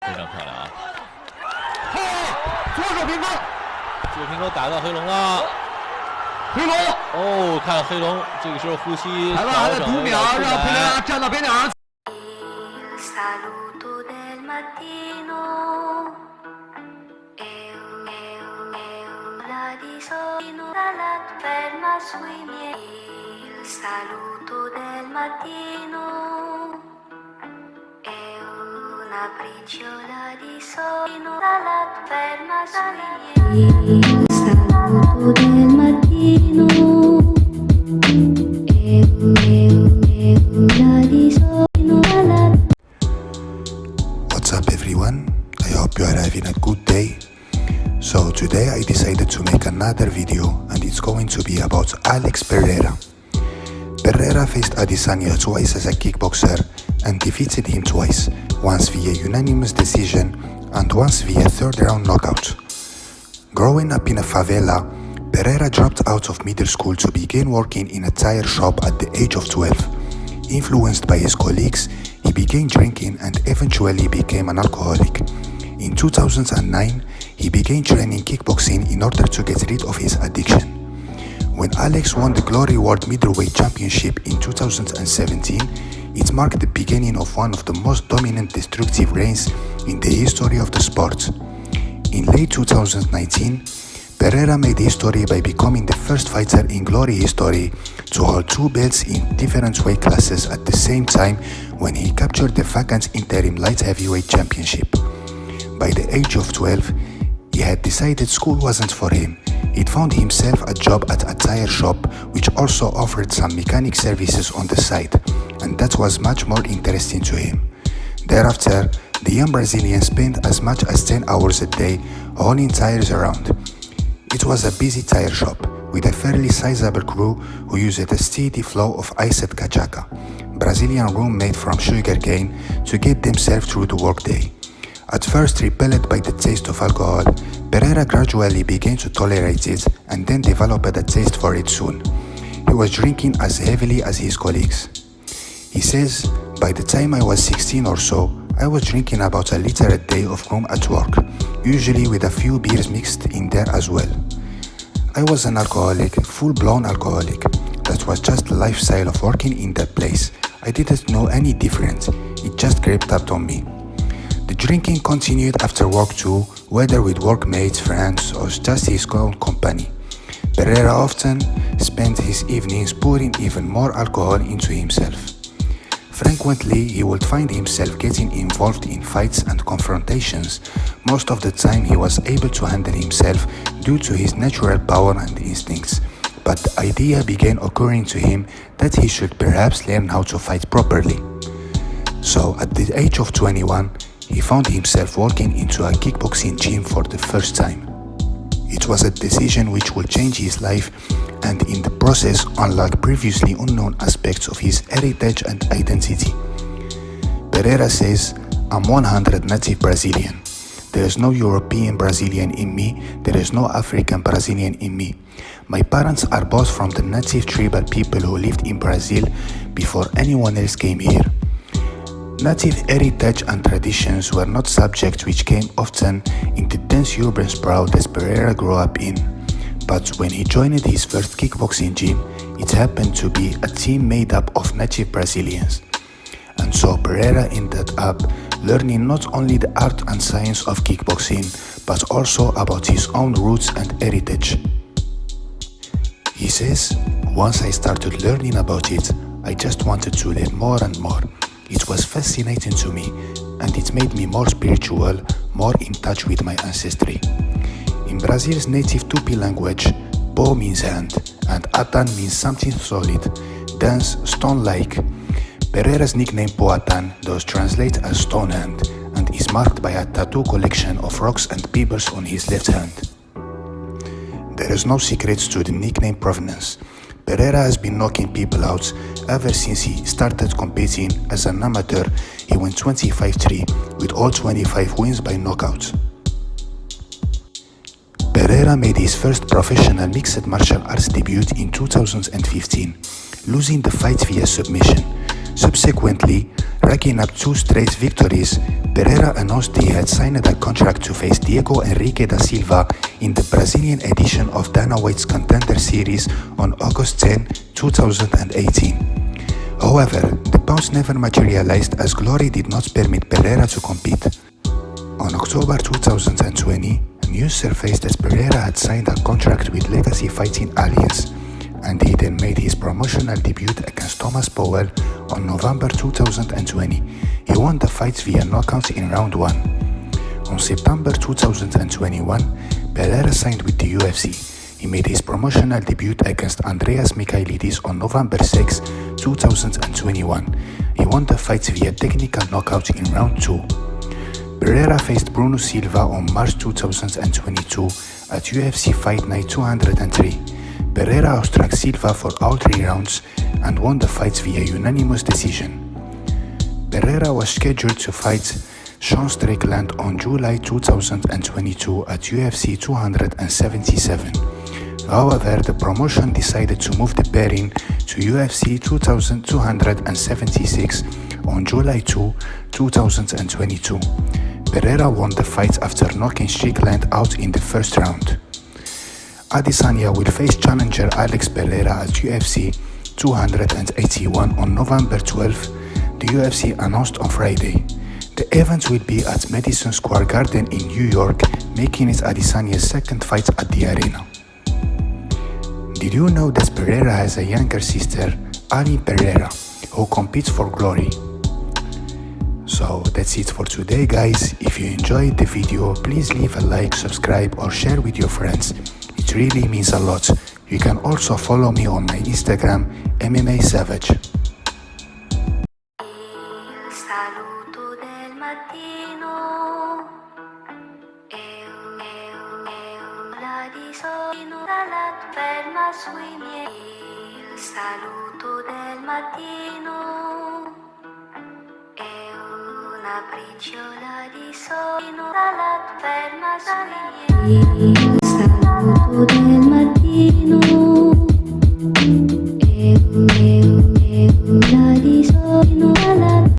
非常漂亮啊！左手平勾，左平勾打到黑龙了，回龙。哦，看黑龙这个时候呼吸裁判还在读秒，让佩雷拉站到边点上。What's up everyone? I hope you are having a good day. So today I decided to make another video and it's going to be about Alex Pereira. Pereira faced Adesanya twice as a kickboxer and defeated him twice, once via unanimous decision and once via third round knockout. Growing up in a favela, Pereira dropped out of middle school to begin working in a tire shop at the age of 12. Influenced by his colleagues, he began drinking and eventually became an alcoholic. In 2009, he began training kickboxing in order to get rid of his addiction. When Alex won the Glory World Middleweight Championship in 2017, it marked the beginning of one of the most dominant destructive reigns in the history of the sport. In late 2019, Pereira made history by becoming the first fighter in Glory history to hold two belts in different weight classes at the same time when he captured the vacant interim light heavyweight championship. By the age of 12, he had decided school wasn't for him. He'd found himself a job at a tire shop which also offered some mechanic services on the side, and that was much more interesting to him. Thereafter, the young Brazilian spent as much as 10 hours a day hauling tires around. It was a busy tire shop with a fairly sizable crew who used a steady flow of iced cachaca, Brazilian rum made from sugarcane, to get themselves through the workday. At first repelled by the taste of alcohol, Pereira gradually began to tolerate it and then developed a taste for it soon. He was drinking as heavily as his colleagues. He says, by the time I was 16 or so, I was drinking about a liter a day of rum at work, usually with a few beers mixed in there as well. I was an alcoholic, full-blown alcoholic. That was just the lifestyle of working in that place. I didn't know any different. It just crept up on me. The drinking continued after work too, whether with workmates, friends, or just his own company. Pereira often spent his evenings pouring even more alcohol into himself. Frequently, he would find himself getting involved in fights and confrontations. Most of the time, he was able to handle himself due to his natural power and instincts. But the idea began occurring to him that he should perhaps learn how to fight properly. So, at the age of 21, he found himself walking into a kickboxing gym for the first time. It was a decision which would change his life and in the process unlock previously unknown aspects of his heritage and identity. Pereira says, I'm 100 native Brazilian. There is no European Brazilian in me, there is no African Brazilian in me. My parents are both from the native tribal people who lived in Brazil before anyone else came here. Native heritage and traditions were not subjects which came often in the dense urban sprawl that Pereira grew up in. But when he joined his first kickboxing gym, it happened to be a team made up of native Brazilians. And so Pereira ended up learning not only the art and science of kickboxing, but also about his own roots and heritage. He says, once I started learning about it, I just wanted to learn more and more. It was fascinating to me, and it made me more spiritual, more in touch with my ancestry. In Brazil's native Tupi language, Po means hand, and Atan means something solid, dense, stone-like. Pereira's nickname Poatan does translate as stone hand, and is marked by a tattoo collection of rocks and pebbles on his left hand. There is no secrets to the nickname provenance. Pereira has been knocking people out ever since he started competing as an amateur. He went 25-3 with all 25 wins by knockout. Pereira made his first professional mixed martial arts debut in 2015, losing the fight via submission. Subsequently, Racking up 2 straight victories, Pereira announced he had signed a contract to face Diego Enrique da Silva in the Brazilian edition of Dana White's Contender Series on August 10, 2018. However, the bouts never materialized as glory did not permit Pereira to compete. On October 2020, news surfaced that Pereira had signed a contract with Legacy Fighting Alliance, and he then made his promotional debut against Thomas Powell on November 2020. He won the fight via knockout in round 1. On September 2021, Pereira signed with the UFC. He made his promotional debut against Andreas Michailidis on November 6, 2021. He won the fight via technical knockout in round 2. Pereira faced Bruno Silva on March 2022 at UFC Fight Night 203. Pereira outstruck Silva for all 3 rounds and won the fights via unanimous decision. Pereira was scheduled to fight Sean Strickland on July 2022 at UFC 277. However, the promotion decided to move the pairing to UFC 2276 on July 2, 2022. Pereira won the fight after knocking Strickland out in the first round. Adesanya will face challenger Alex Pereira at UFC 281 on November 12, the UFC announced on Friday. The event will be at Madison Square Garden in New York, making it Adesanya's second fight at the arena. Did you know that Pereira has a younger sister, Ani Pereira, who competes for Glory? So that's it for today, guys. If you enjoyed the video, please leave a like, subscribe or share with your friends. It really means a lot. You can also follow me on my Instagram, MMA Savage. Il saluto del mattino la di solino dalla ferma sui miei. Il saluto del mattino è una briciola di solino dalla ferma sui miei. Il saluto del mattino